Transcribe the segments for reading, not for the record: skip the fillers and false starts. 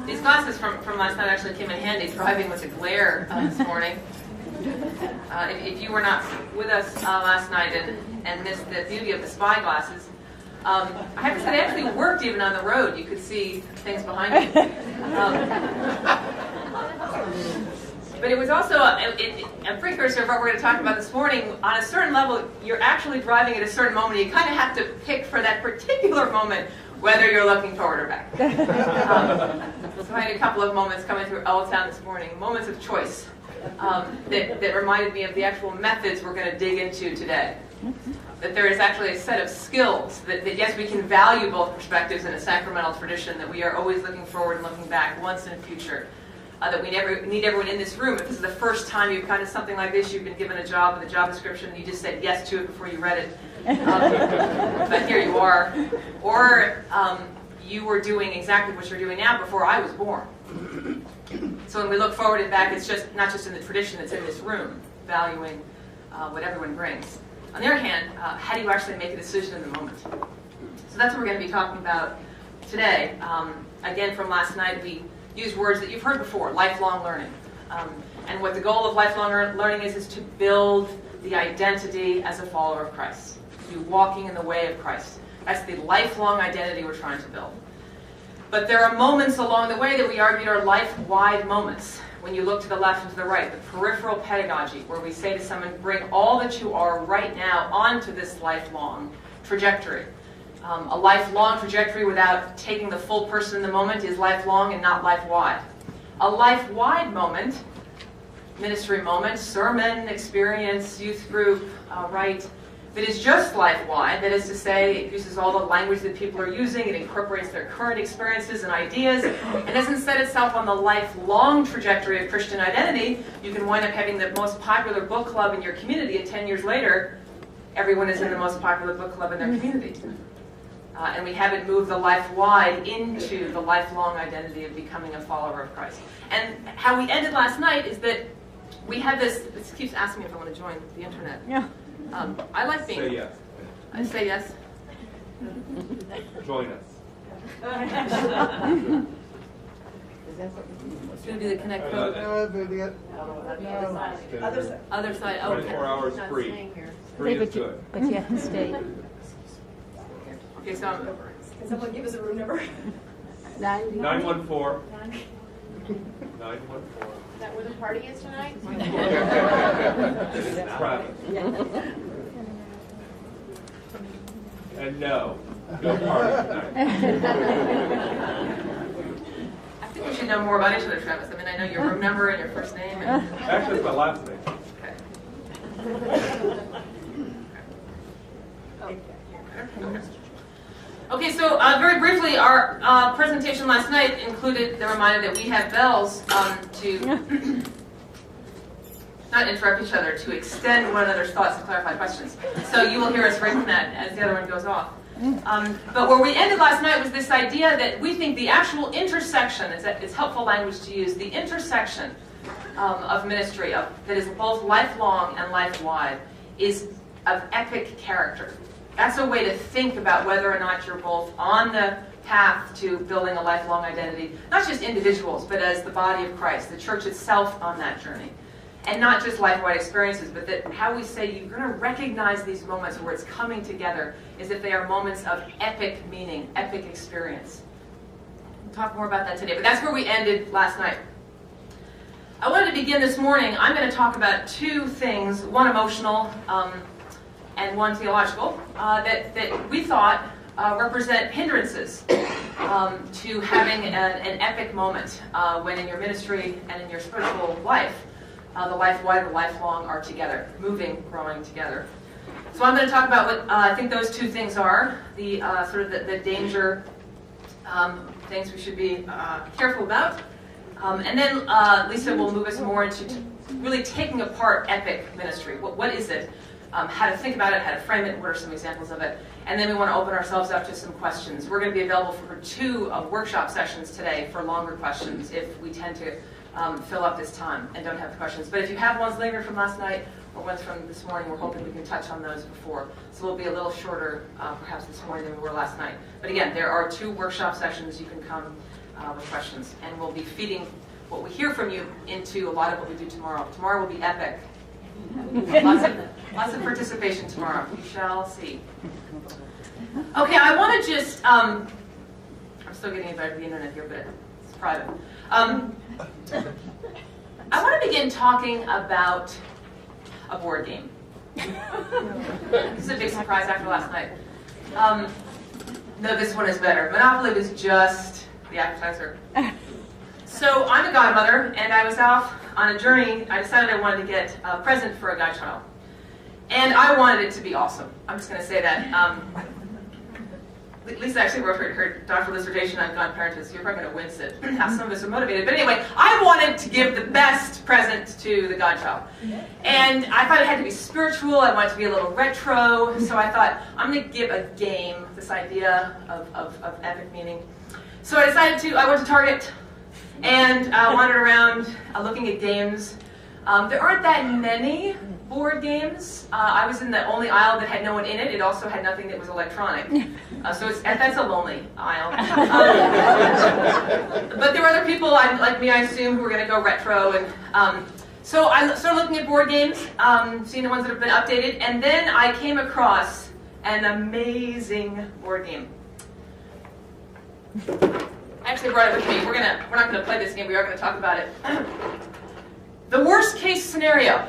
These glasses from last night actually came in handy driving with the glare this morning. If you were not with us last night and missed the beauty of the spy glasses, I have to say they actually worked even on the road. You could see things behind you. But it was also a precursor of what we're going to talk about this morning. On a certain level, you're actually driving at a certain moment. You kind of have to pick for that particular moment whether you're looking forward or back. So I had a couple of moments coming through Old Town this morning, moments of choice that reminded me of the actual methods we're going to dig into today. That there is actually a set of skills that yes, we can value both perspectives in a sacramental tradition, that we are always looking forward and looking back once in the future. That we need everyone in this room. If this is the first time you've kind of something like this, you've been given a job with a job description, and you just said yes to it before you read it. But here you are. Or you were doing exactly what you're doing now before I was born. So when we look forward and back, it's just not just in the tradition that's in this room, valuing what everyone brings. On the other hand, how do you actually make a decision in the moment? So that's what we're going to be talking about today. Again, from last night, we used words that you've heard before, lifelong learning. And what the goal of lifelong learning is to build the identity as a follower of Christ. To be walking in the way of Christ. That's the lifelong identity we're trying to build. But there are moments along the way that we argued are life-wide moments. When you look to the left and to the right, the peripheral pedagogy, where we say to someone, bring all that you are right now onto this lifelong trajectory. A lifelong trajectory without taking the full person in the moment is lifelong and not life-wide. A life-wide moment, ministry moment, sermon, experience, youth group, right, that is just life-wide, that is to say, it uses all the language that people are using, it incorporates their current experiences and ideas, and doesn't set itself on the lifelong trajectory of Christian identity. You can wind up having the most popular book club in your community, and 10 years later, everyone is in the most popular book club in their community. And we haven't moved the life-wide into the lifelong identity of becoming a follower of Christ. And how we ended last night is that we had this keeps asking me if I want to join the internet. Yeah. I like being... Say yes. I say yes. Join us. It's going to be the connect code. Other side. Oh, 24 hours free. Free is good. But you have to stay. Okay, so I'm... Can someone give us a room number? 914. 914. Is that where the party is tonight? This is Travis. And no party tonight. I think we should know more about each other, Travis. I mean, I know your room number and your first name. And... Actually, it's my last name. Okay. Okay, so very briefly, our presentation last night included the reminder that we have bells to not interrupt each other, to extend one another's thoughts and clarify questions. So you will hear us ring that as the other one goes off. But where we ended last night was this idea that we think the actual intersection, it's helpful language to use, the intersection of ministry that is both lifelong and life-wide is of epic character. That's a way to think about whether or not you're both on the path to building a lifelong identity, not just individuals, but as the body of Christ, the church itself on that journey. And not just life-wide experiences, but that how we say you're going to recognize these moments where it's coming together is if they are moments of epic meaning, epic experience. We'll talk more about that today, but that's where we ended last night. I wanted to begin this morning. I'm going to talk about two things, one emotional, and one theological, that we thought represent hindrances to having an epic moment when in your ministry and in your spiritual life, the life-wide and the lifelong are together, moving, growing together. So I'm going to talk about what I think those two things are, the sort of the danger things we should be careful about. And then Lisa will move us more into really taking apart epic ministry. What is it? How to think about it, how to frame it, what are some examples of it. And then we want to open ourselves up to some questions. We're going to be available for 2 workshop sessions today for longer questions if we tend to fill up this time and don't have questions. But if you have ones lingering from last night or ones from this morning, we're hoping we can touch on those before. So we'll be a little shorter perhaps this morning than we were last night. But again, there are 2 workshop sessions you can come with questions. And we'll be feeding what we hear from you into a lot of what we do tomorrow. Tomorrow will be epic. Lots of participation tomorrow. You shall see. Okay, I want to just, I'm still getting invited to the internet here, but it's private. I want to begin talking about a board game. This is a big surprise after last night. No, this one is better. Monopoly was just the appetizer. So I'm a godmother, and I was off on a journey. I decided I wanted to get a present for a godchild. And I wanted it to be awesome. I'm just going to say that. Lisa actually wrote her doctoral dissertation on godparenthood, so you're probably going to wince at how some of us are motivated. But anyway, I wanted to give the best present to the godchild. And I thought it had to be spiritual. I wanted it to be a little retro. So I thought, I'm going to give a game, this idea of epic meaning. So I decided I went to Target and wandered around looking at games. There aren't that many board games. I was in the only aisle that had no one in it. It also had nothing that was electronic. So that's a lonely aisle. But there were other people, like me, I assume, who were going to go retro. And so I started looking at board games, seeing the ones that have been updated. And then I came across an amazing board game. I actually brought it with me. We're not going to play this game. We are going to talk about it. The worst case scenario.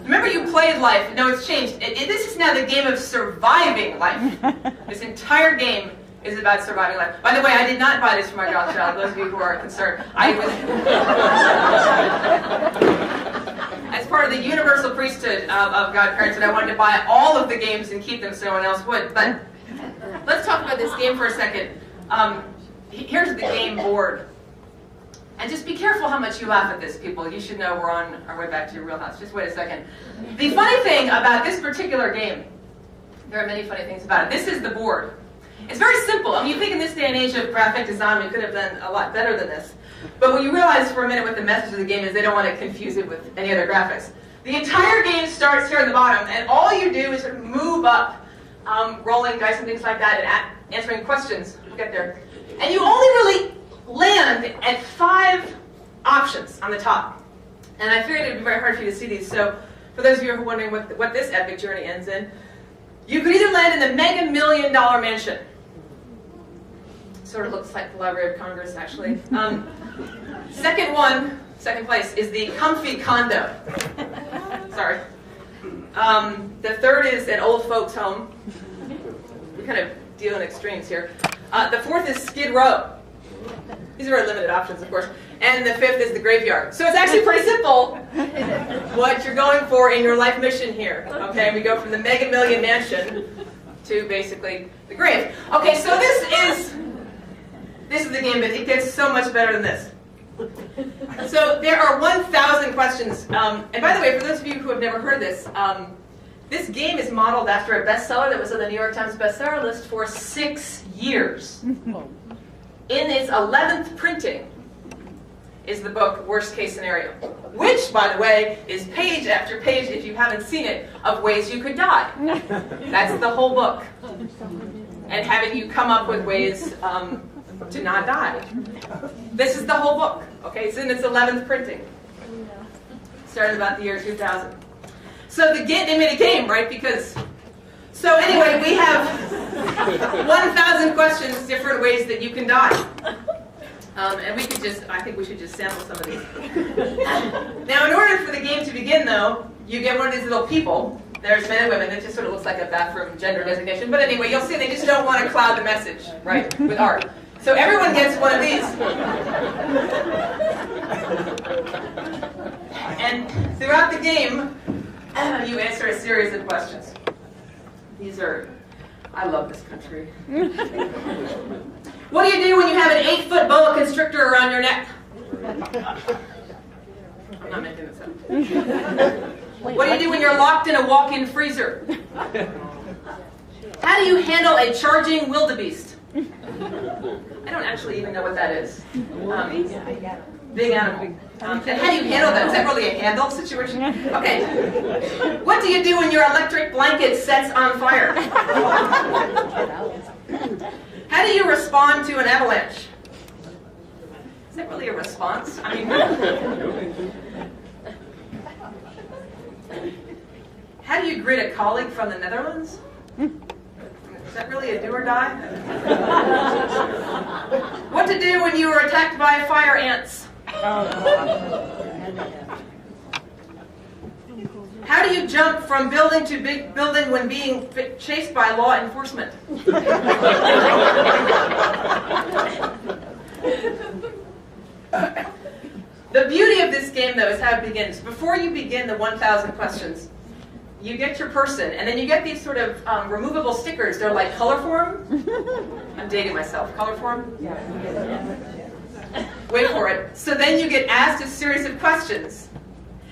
Remember, you played life. No, it's changed. This is now the game of surviving life. This entire game is about surviving life. By the way, I did not buy this for my godchild. Those of you who are concerned, as part of the universal priesthood of godparents, and I wanted to buy all of the games and keep them so no one else would. But let's talk about this game for a second. Here's the game board. And just be careful how much you laugh at this, people. You should know we're on our way back to your real house. Just wait a second. The funny thing about this particular game, there are many funny things about it. This is the board. It's very simple. I mean, you think in this day and age of graphic design, we could have done a lot better than this. But when you realize for a minute what the message of the game is, they don't want to confuse it with any other graphics. The entire game starts here at the bottom, and all you do is sort of move up, rolling dice and things like that, and answering questions. We'll get there. And you only really land at 5 options on the top. And I figured it would be very hard for you to see these. So for those of you who are wondering what this epic journey ends in, you could either land in the mega $1 million mansion. Sort of looks like the Library of Congress, actually. Second place, is the comfy condo. Sorry. The third is an old folks' home. We kind of deal in extremes here. The fourth is Skid Row. These are our limited options, of course. And the fifth is the graveyard. So it's actually pretty simple what you're going for in your life mission here. Okay, we go from the mega million mansion to basically the grave. Okay, so this is the game, but it gets so much better than this. So there are 1,000 questions. And by the way, for those of you who have never heard this, this game is modeled after a bestseller that was on the New York Times bestseller list for 6 years. In its 11th printing is the book Worst Case Scenario, which, by the way, is page after page, if you haven't seen it, of ways you could die. That's the whole book. And having you come up with ways to not die. This is the whole book. Okay, it's in its 11th printing. Started about the year 2000. So they made a game, right? So anyway, we have 1,000 questions, different ways that you can die. And I think we should just sample some of these. Now, in order for the game to begin, though, you get one of these little people. There's men and women. It just sort of looks like a bathroom gender designation. But anyway, you'll see they just don't want to cloud the message, right, with art. So everyone gets one of these. And throughout the game, you answer a series of questions. I love this country. What do you do when you have an 8-foot boa constrictor around your neck? I'm not making this up. What do you do when you're locked in a walk-in freezer? How do you handle a charging wildebeest? I don't actually even know what that is. Big animal. And how do you handle that? Is that really a handle situation? Okay. What do you do when your electric blanket sets on fire? How do you respond to an avalanche? Is that really a response? I mean, how do you greet a colleague from the Netherlands? Is that really a do or die? What to do when you are attacked by fire ants? How do you jump from building to big building when being chased by law enforcement? The beauty of this game, though, is how it begins. Before you begin the 1,000 questions, you get your person, and then you get these sort of removable stickers. They're like color form. I'm dating myself. Color form? Yeah. Wait for it. So then you get asked a series of questions.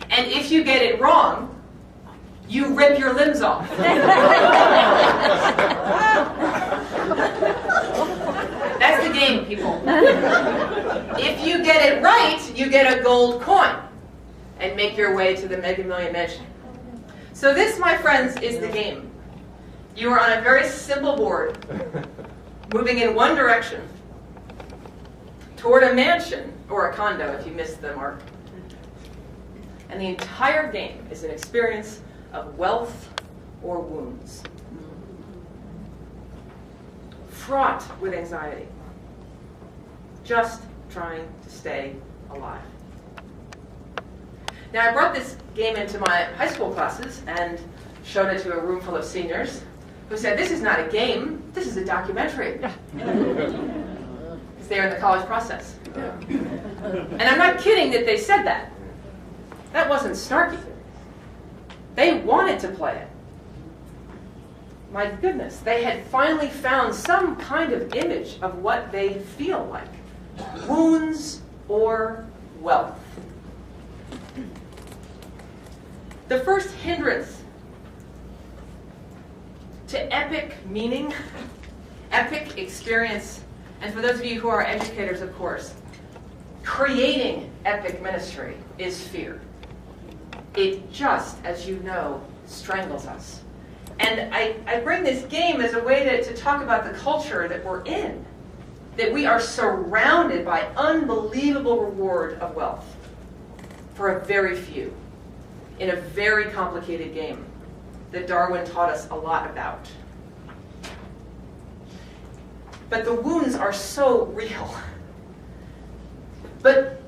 And if you get it wrong, you rip your limbs off. That's the game, people. If you get it right, you get a gold coin and make your way to the Mega Million Mansion. So this, my friends, is the game. You are on a very simple board, moving in one direction toward a mansion, or a condo if you missed the mark. And the entire game is an experience of wealth or wounds. Fraught with anxiety. Just trying to stay alive. Now, I brought this game into my high school classes and showed it to a room full of seniors who said, "This is not a game, this is a documentary." Because they're in the college process. And I'm not kidding that they said that. That wasn't snarky. They wanted to play it. My goodness, they had finally found some kind of image of what they feel like. Wounds or wealth. The first hindrance to epic meaning, epic experience, and for those of you who are educators, of course, creating epic ministry is fear. It just, as you know, strangles us. And I bring this game as a way to talk about the culture that we're in, that we are surrounded by unbelievable reward of wealth for a very few, in a very complicated game that Darwin taught us a lot about. But the wounds are so real. But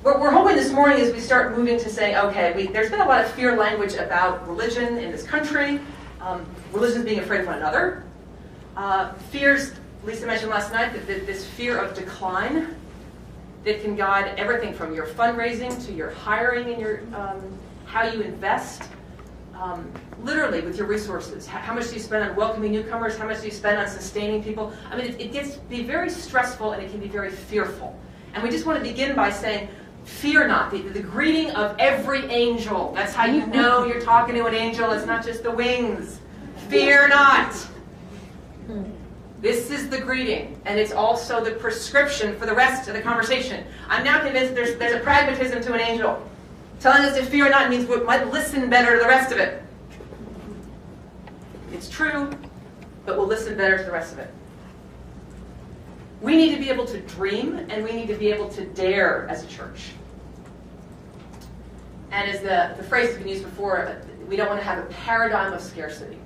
what we're hoping this morning is we start moving to saying, okay, there's been a lot of fear language about religion in this country, religions being afraid of one another. Fears, Lisa mentioned last night, that this fear of decline that can guide everything from your fundraising to your hiring and your how you invest, literally with your resources. How much do you spend on welcoming newcomers? How much do you spend on sustaining people? I mean, it gets to be very stressful and it can be very fearful. And we just want to begin by saying, fear not, the greeting of every angel. That's how you know you're talking to an angel. It's not just the wings. Fear not. This is the greeting, and it's also the prescription for the rest of the conversation. I'm now convinced there's a pragmatism to an angel. Telling us to fear not means we might listen better to the rest of it. It's true, but we'll listen better to the rest of it. We need to be able to dream, and we need to be able to dare as a church. And as the phrase has been used before, we don't want to have a paradigm of scarcity.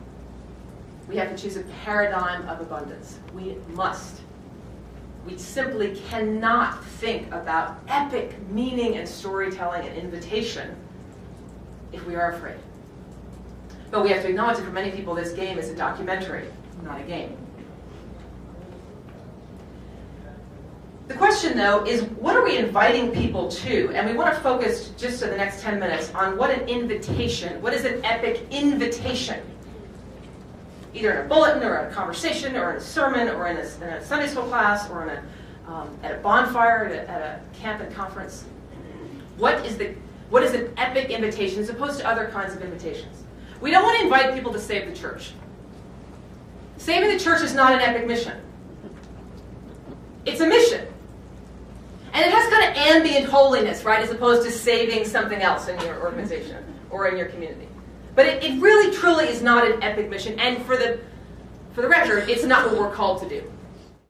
We have to choose a paradigm of abundance. We must. We simply cannot think about epic meaning and storytelling and invitation if we are afraid. But we have to acknowledge that for many people this game is a documentary, not a game. The question, though, is what are we inviting people to? And we want to focus just for the next 10 minutes on what an invitation, what is an epic invitation? Either in a bulletin or in a conversation or in a sermon or in a Sunday school class or in at a bonfire at a camp and conference. What is an epic invitation as opposed to other kinds of invitations? We don't want to invite people to save the church. Saving the church is not an epic mission. It's a mission. And it has kind of ambient holiness, right, as opposed to saving something else in your organization or in your community. But it really, truly is not an epic mission. And for for the record, it's not what we're called to do.